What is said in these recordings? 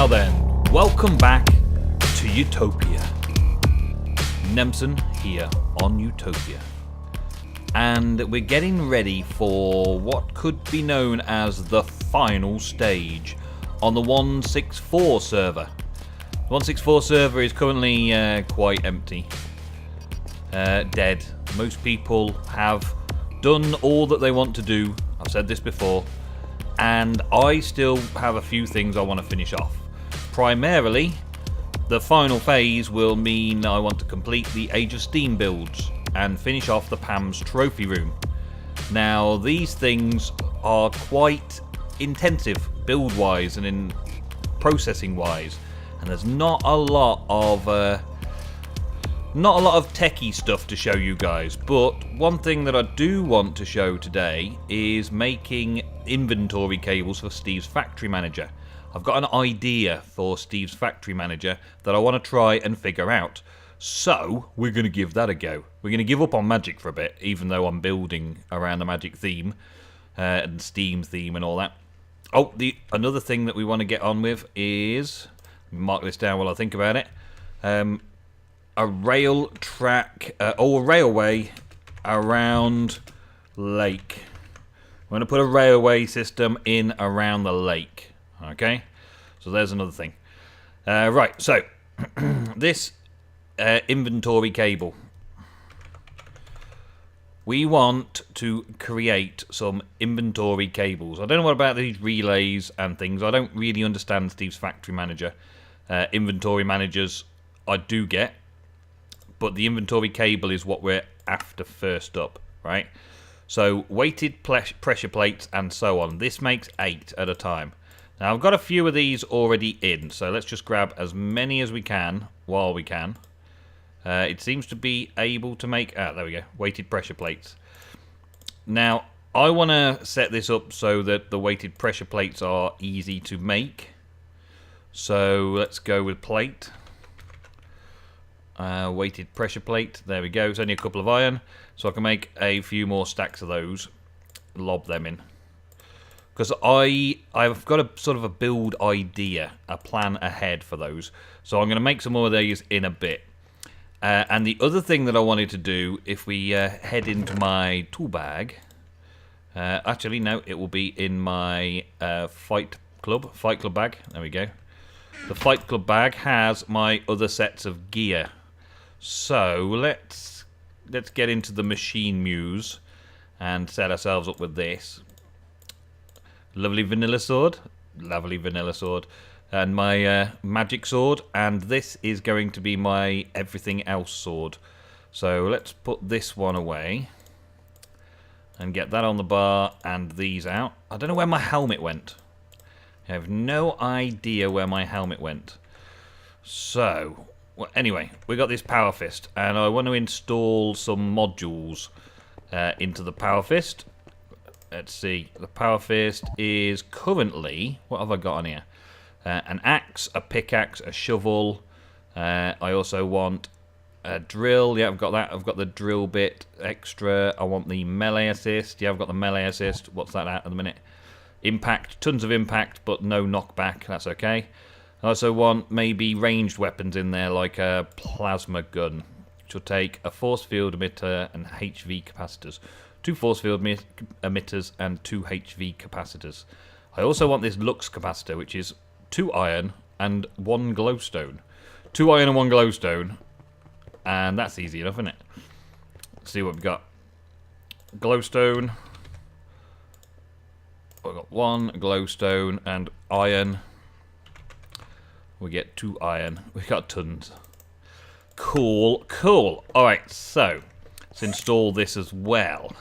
Now then, welcome back to Utopia. Nemsun here on Utopia. And we're getting ready for what could be known as the final stage on the 164 server. The 164 server is currently quite empty. Dead. Most people have done all that they want to do. I've said this before. And I still have a few things I want to finish off. Primarily, the final phase will mean I want to complete the Age of Steam builds and finish off the Pam's trophy room. Now, these things are quite intensive build-wise and in processing-wise, and there's not a lot of techie stuff to show you guys, but one thing that I do want to show today is making inventory cables for Steve's Factory Manager. I've got an idea for Steve's Factory Manager that I want to try and figure out. So, we're going to give that a go. We're going to give up on Magic for a bit, even though I'm building around the Magic theme and Steam theme and all that. Oh, another thing that we want to get on with is, mark this down while I think about it, a rail track, or a railway around lake. We're going to put a railway system in around the lake. Okay? So there's another thing. Right, so, this inventory cable. We want to create some inventory cables. I don't know what about these relays and things. I don't really understand Steve's Factory Manager. Inventory managers I do get. But the inventory cable is what we're after first up, right? So, weighted pressure plates and so on. This makes 8 at a time. Now, I've got a few of these already in, so let's just grab as many as we can while we can. It seems to be able to make... there we go. Weighted pressure plates. Now, I want to set this up so that the weighted pressure plates are easy to make. So, let's go with plate. Weighted pressure plate. There we go. It's only a couple of iron. So I can make a few more stacks of those. Lob them in. Because I've got a sort of a build idea. A plan ahead for those. So I'm going to make some more of these in a bit. And the other thing that I wanted to do, if we head into my tool bag. Actually, no. It will be in my Fight Club bag. There we go. The Fight Club bag has my other sets of gear. So let's get into the Machine Muse and set ourselves up with this. Lovely vanilla sword. Lovely vanilla sword. And my magic sword. And this is going to be my everything else sword. So let's put this one away. And get that on the bar and these out. I don't know where my helmet went. I have no idea where my helmet went. So, well, anyway, we got this Power Fist, and I want to install some modules into the Power Fist. Let's see, the Power Fist is currently, what have I got on here? An axe, a pickaxe, a shovel. I also want a drill. Yeah, I've got that. I've got the drill bit extra. I want the melee assist. Yeah, I've got the melee assist. What's that at the minute? Impact, tons of impact, but no knockback. That's okay. I also want maybe ranged weapons in there, like a plasma gun, which will take a force field emitter and HV capacitors. 2 force field emitters and 2 HV capacitors. I also want this Lux capacitor, which is 2 iron and 1 glowstone. 2 iron and 1 glowstone, and that's easy enough, isn't it? Let's see what we've got. Glowstone. We've got 1 glowstone and iron. We get 2 iron. We got tons. Cool, cool. Alright, so let's install this as well.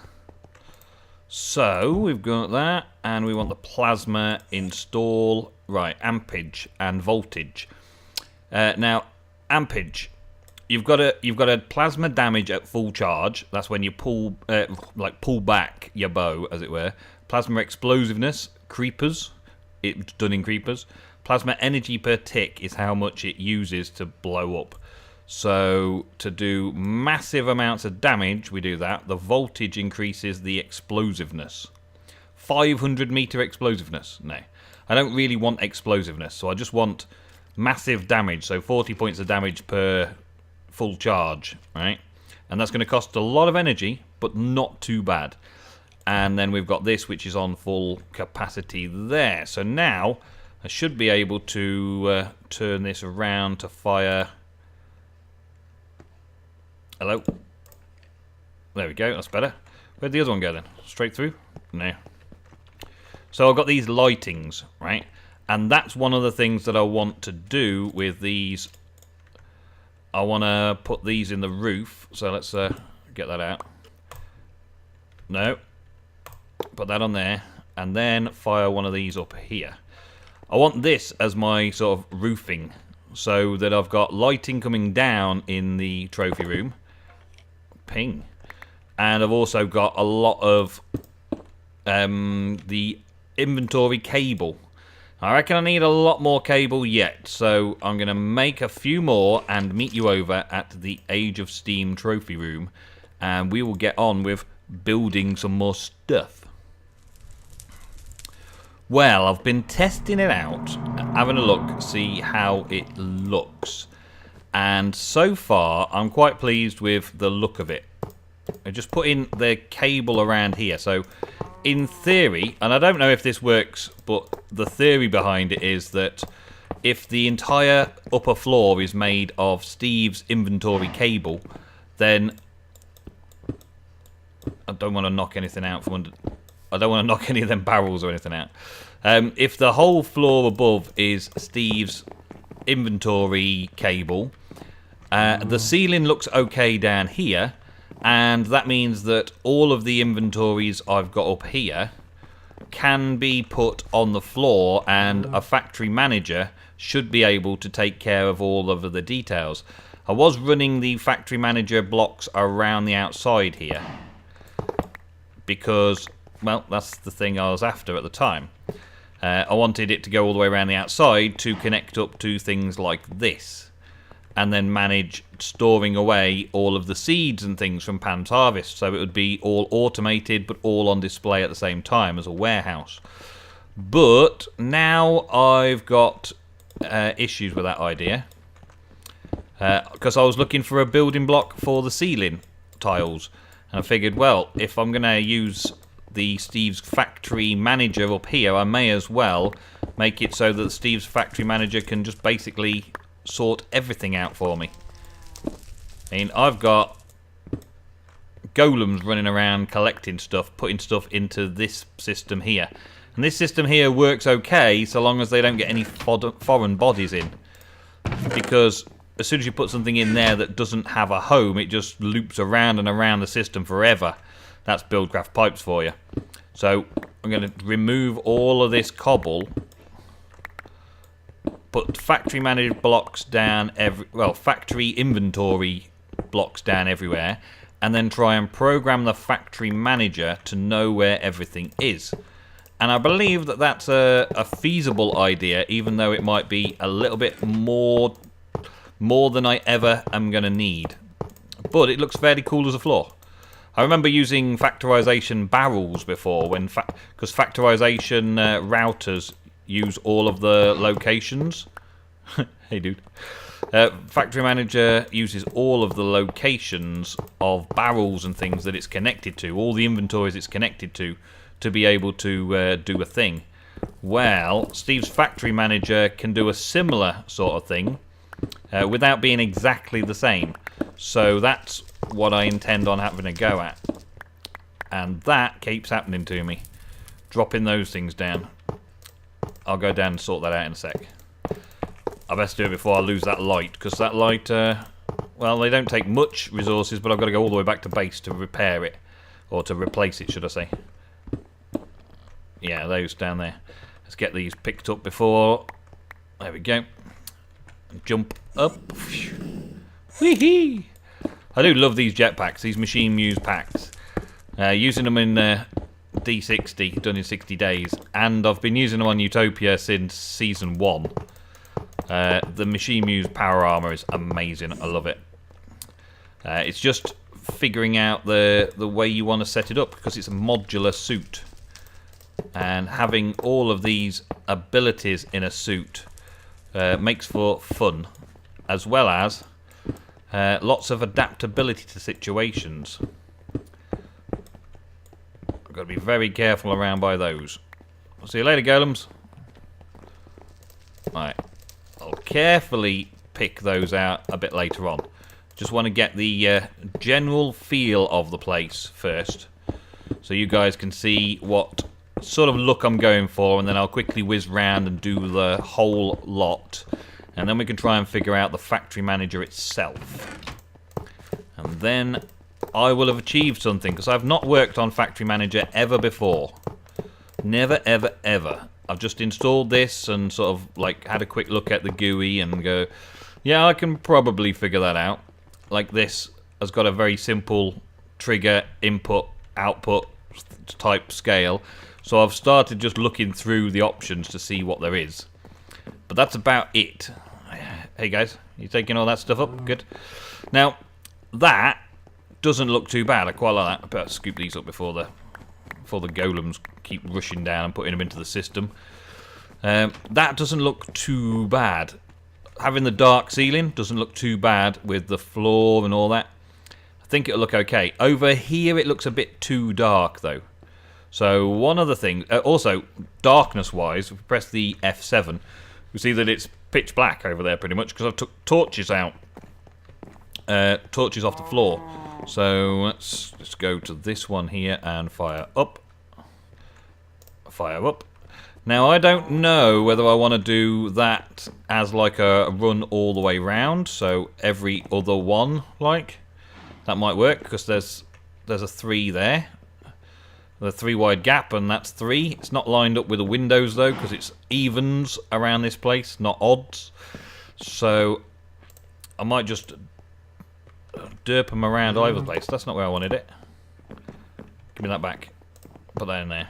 So we've got that, and we want the plasma install. Right, ampage and voltage. Now, ampage. You've got a plasma damage at full charge. That's when you pull back your bow, as it were. Plasma explosiveness, creepers. It's done in creepers. Plasma energy per tick is how much it uses to blow up. So to do massive amounts of damage, we do that. The voltage increases the explosiveness. 500 meter explosiveness. No. I don't really want explosiveness, so I just want massive damage, so 40 points of damage per full charge, right? And that's going to cost a lot of energy, but not too bad. And then we've got this, which is on full capacity there. So now I should be able to turn this around to fire. Hello. There we go, that's better. Where'd the other one go then? Straight through? No. So I've got these lightings, right? And that's one of the things that I want to do with these. I want to put these in the roof. So let's get that out. No. Put that on there. And then fire one of these up here. I want this as my sort of roofing. So that I've got lighting coming down in the trophy room. Ping. And I've also got a lot of the inventory cable. I reckon I need a lot more cable yet, so I'm going to make a few more and meet you over at the Age of Steam trophy room, and we will get on with building some more stuff. Well, I've been testing it out, having a look, see how it looks, and so far I'm quite pleased with the look of it. I just put in the cable around here, so in theory, and I don't know if this works, but the theory behind it is that if the entire upper floor is made of Steve's inventory cable, then I don't want to knock anything out from under. I don't want to knock any of them barrels or anything out. If the whole floor above is Steve's inventory cable, the ceiling looks okay down here. And that means that all of the inventories I've got up here can be put on the floor, and a factory manager should be able to take care of all of the details. I was running the factory manager blocks around the outside here because, well, that's the thing I was after at the time. I wanted it to go all the way around the outside to connect up to things like this, and then manage storing away all of the seeds and things from Pan's Harvest, so it would be all automated but all on display at the same time as a warehouse. But now I've got issues with that idea, because I was looking for a building block for the ceiling tiles, and I figured, well, if I'm going to use the Steve's factory manager up here, I may as well make it so that Steve's factory manager can just basically sort everything out for me. I mean, I've got golems running around collecting stuff, putting stuff into this system here. And this system here works okay so long as they don't get any foreign bodies in. Because as soon as you put something in there that doesn't have a home, it just loops around and around the system forever. That's Buildcraft pipes for you. So I'm going to remove all of this cobble, put factory managed blocks down factory inventory blocks down everywhere, and then try and program the factory manager to know where everything is. And I believe that that's a feasible idea, even though it might be a little bit more than I ever am going to need. But it looks fairly cool as a floor. I remember using factorization barrels before, because factorization routers use all of the locations. Hey dude. Factory manager uses all of the locations of barrels and things that it's connected to, all the inventories it's connected to be able to do a thing. Well, Steve's factory manager can do a similar sort of thing without being exactly the same. So that's what I intend on having a go at. And that keeps happening to me. Dropping those things down. I'll go down and sort that out in a sec. I best do it before I lose that light, because that light, well, they don't take much resources, but I've got to go all the way back to base to repair it. Or to replace it, should I say. Yeah, those down there. Let's get these picked up before... There we go. Jump up. Whee-hee! I do love these jetpacks, these machine muse packs. Using them in D60, done in 60 days. And I've been using them on Utopia since Season 1. The machine muse power armor is amazing. I love it. It's just figuring out the way you want to set it up, because it's a modular suit. And having all of these abilities in a suit makes for fun, as well as lots of adaptability to situations. I've got to be very careful around by those. I'll see you later, golems. Right, I'll carefully pick those out a bit later on. Just want to get the general feel of the place first, so you guys can see what sort of look I'm going for, and then I'll quickly whiz round and do the whole lot, and then we can try and figure out the factory manager itself. And then I will have achieved something, because I've not worked on factory manager ever before. Never, ever, ever. I've just installed this and sort of like had a quick look at the GUI and go, yeah, I can probably figure that out. Like this has got a very simple trigger, input, output type scale. So I've started just looking through the options to see what there is. But that's about it. Hey guys, you taking all that stuff up? Good. Now, that doesn't look too bad. I quite like that. I better scoop these up before the golems keep rushing down and putting them into the system. That doesn't look too bad. Having the dark ceiling doesn't look too bad with the floor and all that. I think it'll look okay. Over here it looks a bit too dark though. So one other thing, also darkness wise, if we press the F7, we see that it's pitch black over there pretty much, because I've took torches out. Torches off the floor. So let's just go to this one here and fire up. Fire up. Now I don't know whether I want to do that as like a run all the way round, so every other one, like that might work, because there's a 3 there, the 3 wide gap, and that's 3. It's not lined up with the windows though, because it's evens around this place, not odds. So I might just derp them around either place. That's not where I wanted it. Give me that back. Put that in there.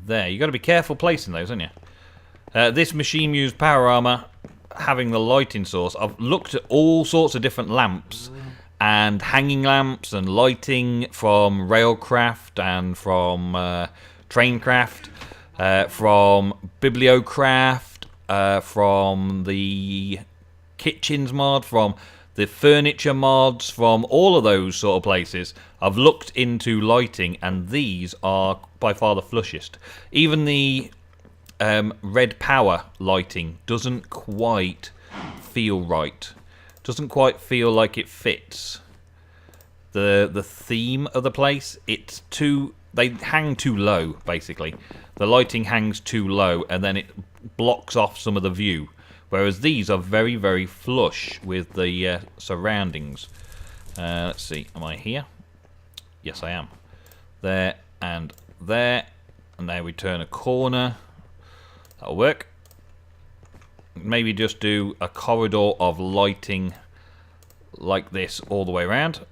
There. You got to be careful placing those, haven't you? This machine used power armor, having the lighting source. I've looked at all sorts of different lamps and hanging lamps and lighting from railcraft and from traincraft, from bibliocraft, from the kitchens mod, from the furniture mods, from all of those sort of places. I've looked into lighting, and these are by far the flushest. Even the red power lighting doesn't quite feel right. Doesn't quite feel like it fits the theme of the place. It's too, they hang too low, basically. The lighting hangs too low, and then it blocks off some of the view. Whereas these are very, very flush with the surroundings. Let's see, am I here? Yes, I am. There and there. And now we turn a corner. That'll work. Maybe just do a corridor of lighting like this all the way around.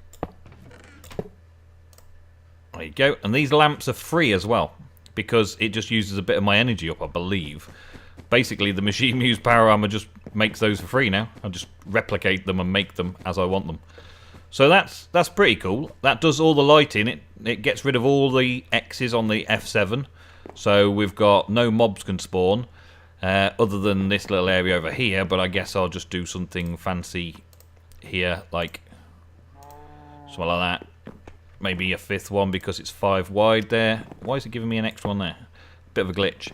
There you go. And these lamps are free as well, because it just uses a bit of my energy up, I believe. Basically, the machine used power armor just makes those for free now. I just replicate them and make them as I want them. So that's pretty cool. That does all the lighting. It gets rid of all the X's on the F7. So we've got no mobs can spawn, other than this little area over here. But I guess I'll just do something fancy here, like something like that. Maybe a 5th one, because it's 5 wide there. Why is it giving me an extra one there? Bit of a glitch.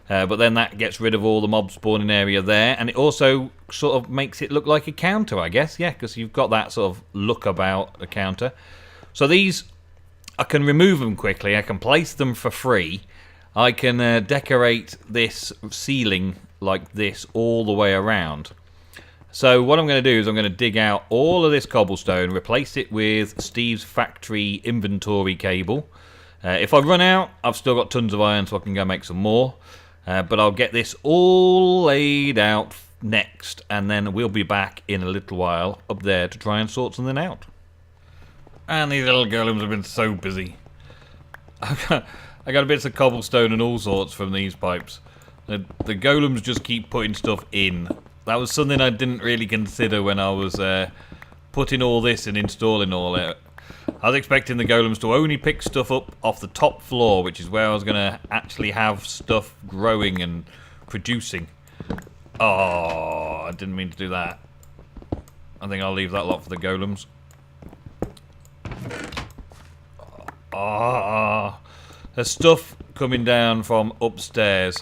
But then that gets rid of all the mob spawning area there, and it also sort of makes it look like a counter, I guess. Yeah, because you've got that sort of look about a counter. So these, I can remove them quickly. I can place them for free. I can decorate this ceiling like this all the way around. So what I'm going to do is I'm going to dig out all of this cobblestone, replace it with Steve's factory inventory cable. If I run out, I've still got tons of iron, so I can go make some more. But I'll get this all laid out next, and then we'll be back in a little while up there to try and sort something out. And these little golems have been so busy. I got bits of cobblestone and all sorts from these pipes. The golems just keep putting stuff in. That was something I didn't really consider when I was putting all this and installing all it. I was expecting the golems to only pick stuff up off the top floor, which is where I was going to actually have stuff growing and producing. Oh, I didn't mean to do that. I think I'll leave that lot for the golems. Ah, there's stuff coming down from upstairs.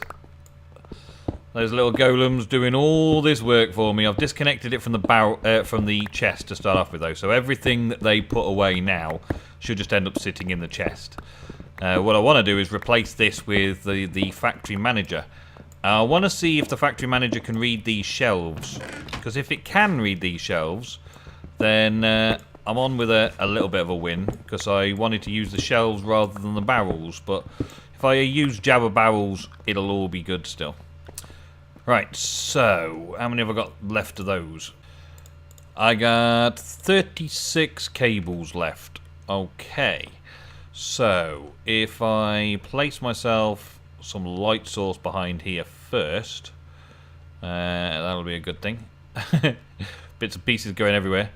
Those little golems doing all this work for me. I've disconnected it from the barrel, from the chest to start off with, though. So everything that they put away now should just end up sitting in the chest. What I want to do is replace this with the factory manager. I want to see if the factory manager can read these shelves. Because if it can read these shelves, then I'm on with a little bit of a win. Because I wanted to use the shelves rather than the barrels. But if I use Jabba barrels, it'll all be good still. Right, so how many have I got left of those? I got 36 cables left. Okay, so if I place myself some light source behind here first, that'll be a good thing. Bits and pieces going everywhere.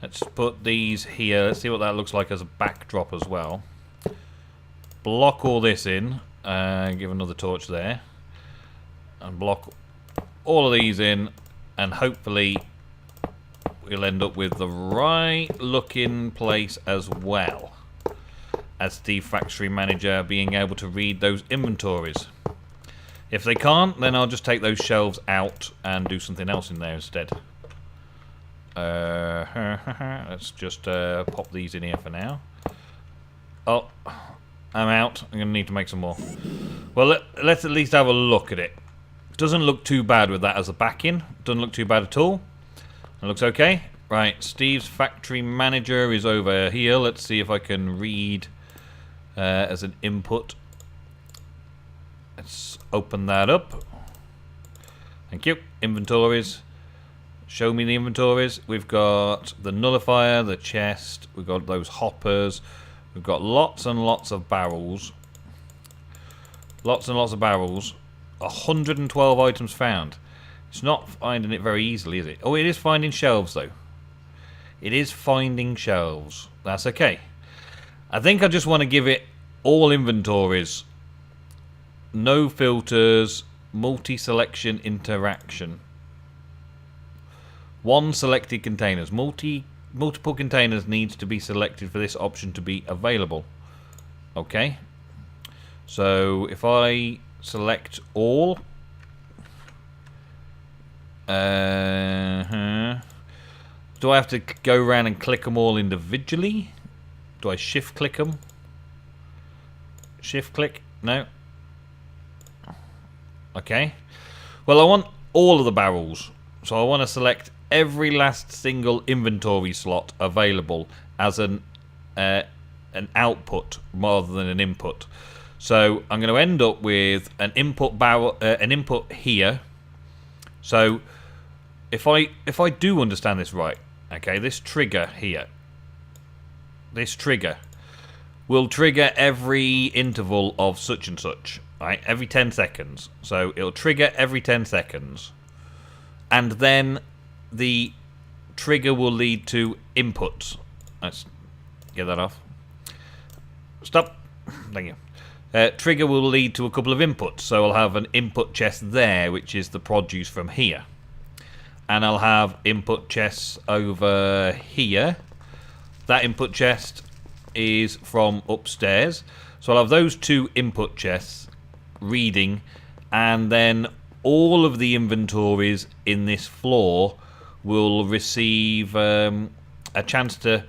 Let's put these here. Let's see what that looks like as a backdrop as well. Block all this in. Give another torch there. And block all of these in, and hopefully we'll end up with the right looking place as well as the factory manager being able to read those inventories. If they can't, then I'll just take those shelves out and do something else in there instead. Let's just pop these in here for now. Oh, I'm out. I'm going to need to make some more. Well, let's at least have a look at it. Doesn't look too bad with that as a back-in. Doesn't look too bad at all. It looks okay. Right, Steve's factory manager is over here. Let's see if I can read as an input. Let's open that up. Thank you. Inventories. Show me the inventories. We've got the nullifier, the chest. We've got those hoppers. We've got lots and lots of barrels. Lots and lots of barrels. 112 items found. It's not finding it very easily, is it? Oh, it is finding shelves, though. It is finding shelves. That's okay. I think I just want to give it all inventories. No filters. Multi-selection interaction. One selected containers. Multiple containers needs to be selected for this option to be available. Okay. So if I select all. Do I have to go around and click them all individually? Do I shift click them? Shift click? No. Okay. Well, I want all of the barrels. So I want to select every last single inventory slot available as an output rather than an input. So I'm going to end up with an input barrel, an input here. So if I do understand this right, okay, this trigger here, this trigger will trigger every interval of such and such, right? Every 10 seconds. So it'll trigger every 10 seconds, and then the trigger will lead to inputs. Let's get that off. Stop. Thank you. Trigger will lead to a couple of inputs. So I'll have an input chest there, which is the produce from here. And I'll have input chests over here. That input chest is from upstairs. So I'll have those two input chests reading, and then all of the inventories in this floor will receive a chance to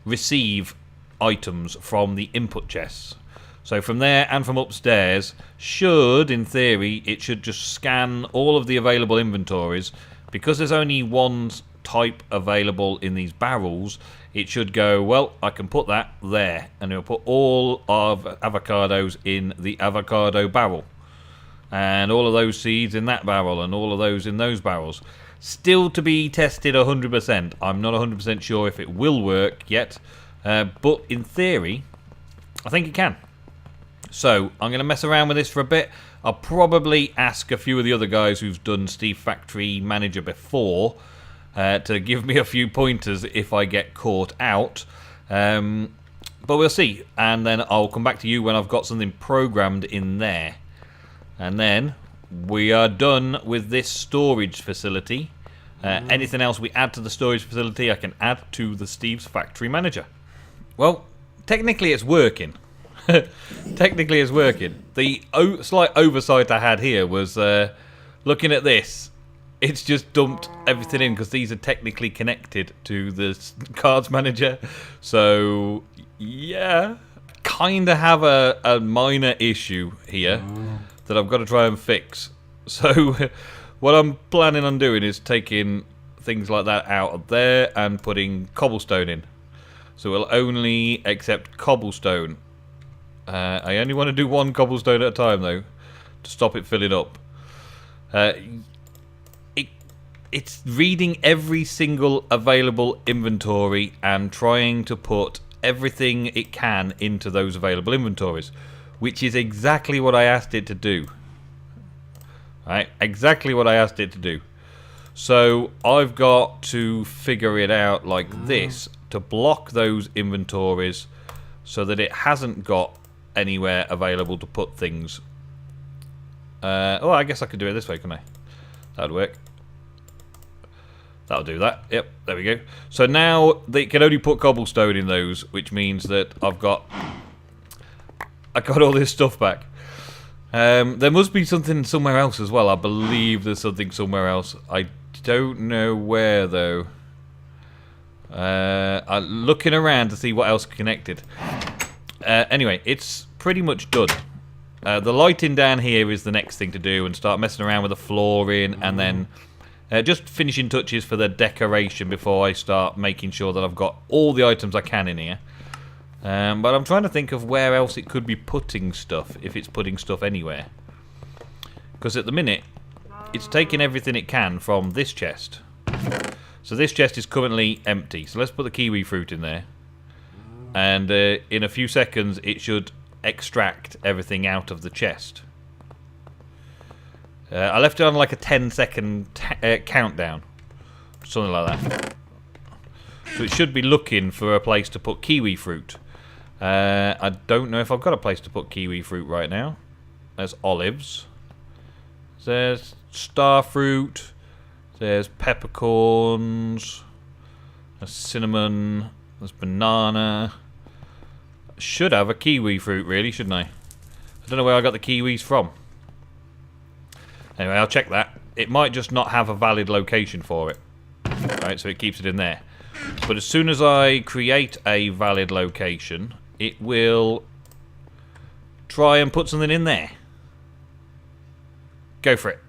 receive items from the input chests. So from there and from upstairs, in theory, it should just scan all of the available inventories. Because there's only one type available in these barrels, it should go, well, I can put that there. And it'll put all of avocados in the avocado barrel. And all of those seeds in that barrel, and all of those in those barrels. Still to be tested 100%. I'm not 100% sure if it will work yet. But in theory, I think it can. So I'm going to mess around with this for a bit. I'll probably ask a few of the other guys who've done Steve Factory Manager before to give me a few pointers if I get caught out. But we'll see, and then I'll come back to you when I've got something programmed in there. And then we are done with this storage facility. Anything else we add to the storage facility, I can add to the Steve's Factory Manager. Well, technically it's working. Technically it's working. The slight oversight I had here was looking at this. It's just dumped everything in because these are technically connected to the cards manager. So, yeah. Kind of have a minor issue here that I've got to try and fix. So, what I'm planning on doing is taking things like that out of there and putting cobblestone in. So we'll only accept cobblestone. I only want to do one cobblestone at a time, though, to stop it filling up. It's reading every single available inventory and trying to put everything it can into those available inventories, which is exactly what I asked it to do. Right, exactly what I asked it to do. So I've got to figure it out like this to block those inventories so that it hasn't got anywhere available to put things. Oh, I guess I could do it this way, can I? That'd work. That'll do that. Yep, there we go. So now they can only put cobblestone in those, which means that I got all this stuff back. There must be something somewhere else as well. I believe there's something somewhere else. I don't know where, though. I'm looking around to see what else connected. Anyway, it's pretty much done. The lighting down here is the next thing to do, and start messing around with the flooring, and then just finishing touches for the decoration before I start making sure that I've got all the items I can in here. But I'm trying to think of where else it could be putting stuff, if it's putting stuff anywhere. Because at the minute, it's taking everything it can from this chest. So this chest is currently empty. So let's put the kiwi fruit in there. And in a few seconds, it should extract everything out of the chest. I left it on like a 10-second countdown. Something like that. So it should be looking for a place to put kiwi fruit. I don't know if I've got a place to put kiwi fruit right now. There's olives. There's star fruit. There's peppercorns. There's cinnamon. There's banana. Should have a kiwi fruit, really, shouldn't I? I don't know where I got the kiwis from. Anyway, I'll check that. It might just not have a valid location for it. Right, so it keeps it in there. But as soon as I create a valid location, it will try and put something in there. Go for it.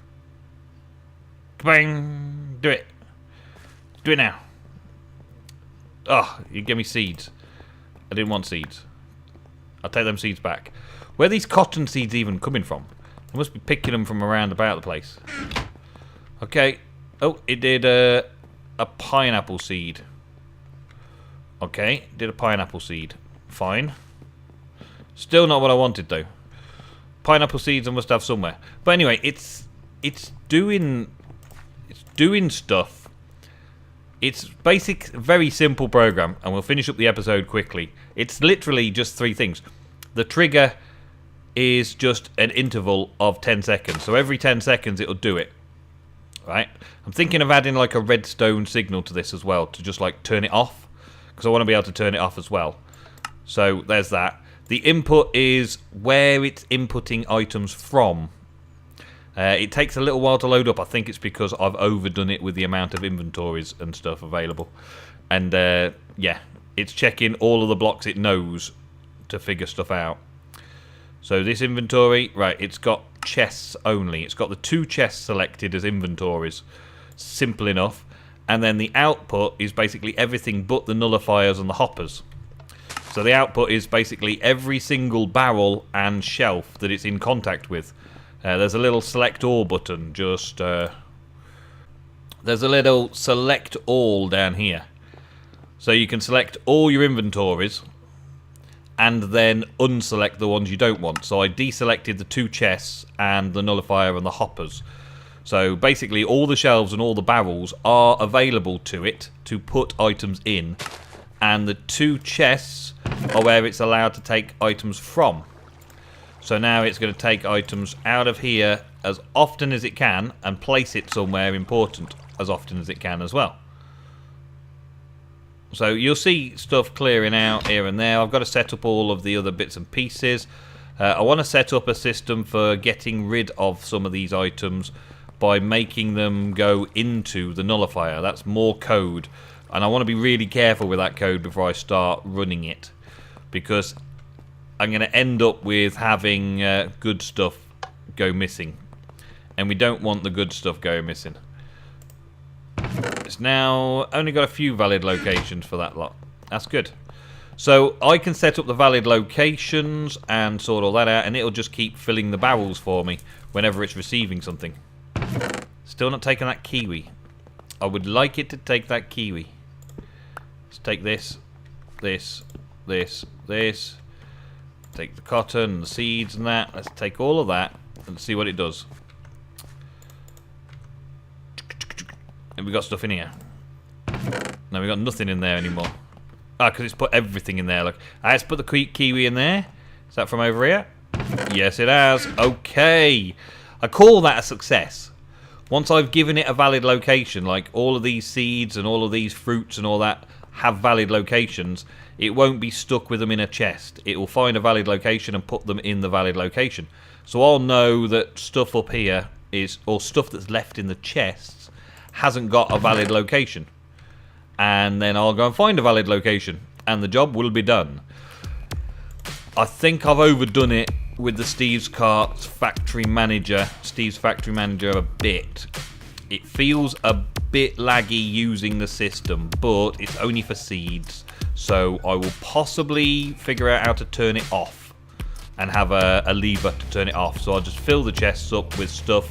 Bang! Do it. Do it now. Oh, you give me seeds. I didn't want seeds. I'll take them seeds back. Where are these cotton seeds even coming from? I must be picking them from around about the place. Okay. Oh, it did a pineapple seed. Okay, did a pineapple seed. Fine. Still not what I wanted, though. Pineapple seeds I must have somewhere. But anyway, it's doing stuff. It's basic, very simple program, and we'll finish up the episode quickly. It's literally just 3 things. The trigger is just an interval of 10 seconds. So every 10 seconds it'll do it. Right? I'm thinking of adding like a redstone signal to this as well, to just like turn it off. Because I want to be able to turn it off as well. So there's that. The input is where it's inputting items from. It takes a little while to load up. I think it's because I've overdone it with the amount of inventories and stuff available. And yeah, it's checking all of the blocks it knows to figure stuff out. So this inventory, right, it's got chests only. It's got the 2 chests selected as inventories. Simple enough. And then the output is basically everything but the nullifiers and the hoppers. So the output is basically every single barrel and shelf that it's in contact with. There's a little select all button, just... there's a little select all down here. So you can select all your inventories and then unselect the ones you don't want. So I deselected the 2 chests and the nullifier and the hoppers. So basically all the shelves and all the barrels are available to it to put items in. and the 2 chests are where it's allowed to take items from. So now it's going to take items out of here as often as it can and place it somewhere important as often as it can as well. So you'll see stuff clearing out here and there. I've got to set up all of the other bits and pieces. I want to set up a system for getting rid of some of these items by making them go into the nullifier. That's more code, and I want to be really careful with that code before I start running it, because I'm going to end up with having good stuff go missing, and we don't want the good stuff going missing. It's now only got a few valid locations for that lot. That's good. So I can set up the valid locations and sort all that out, and it'll just keep filling the barrels for me whenever it's receiving something. Still not taking that kiwi. I would like it to take that kiwi. Let's take this, this, this, this. Take the cotton, the seeds and that. Let's take all of that and see what it does. And we got stuff in here. No, we got nothing in there anymore. Ah, because it's put everything in there. Look, let's put the kiwi in there. Is that from over here? Yes, it has. Okay. I call that a success. Once I've given it a valid location, like all of these seeds and all of these fruits and all that have valid locations, it won't be stuck with them in a chest. It will find a valid location and put them in the valid location. So I'll know that stuff up here is, or stuff that's left in the chests, hasn't got a valid location. And then I'll go and find a valid location, and the job will be done. I think I've overdone it with the Steve's Factory Manager a bit. It feels a bit laggy using the system, but it's only for seeds. So I will possibly figure out how to turn it off and have a lever to turn it off. So I'll just fill the chests up with stuff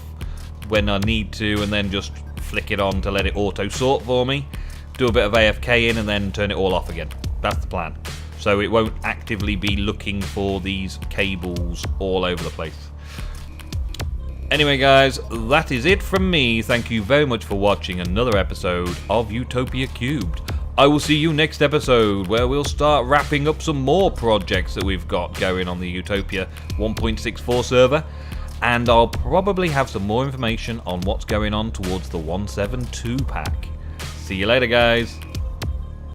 when I need to, and then just flick it on to let it auto sort for me. Do a bit of AFK in and then turn it all off again. That's the plan. So it won't actively be looking for these cables all over the place. Anyway guys, that is it from me. Thank you very much for watching another episode of Utopia Cubed. I will see you next episode, where we'll start wrapping up some more projects that we've got going on the Utopia 1.64 server. And I'll probably have some more information on what's going on towards the 172 pack. See you later guys.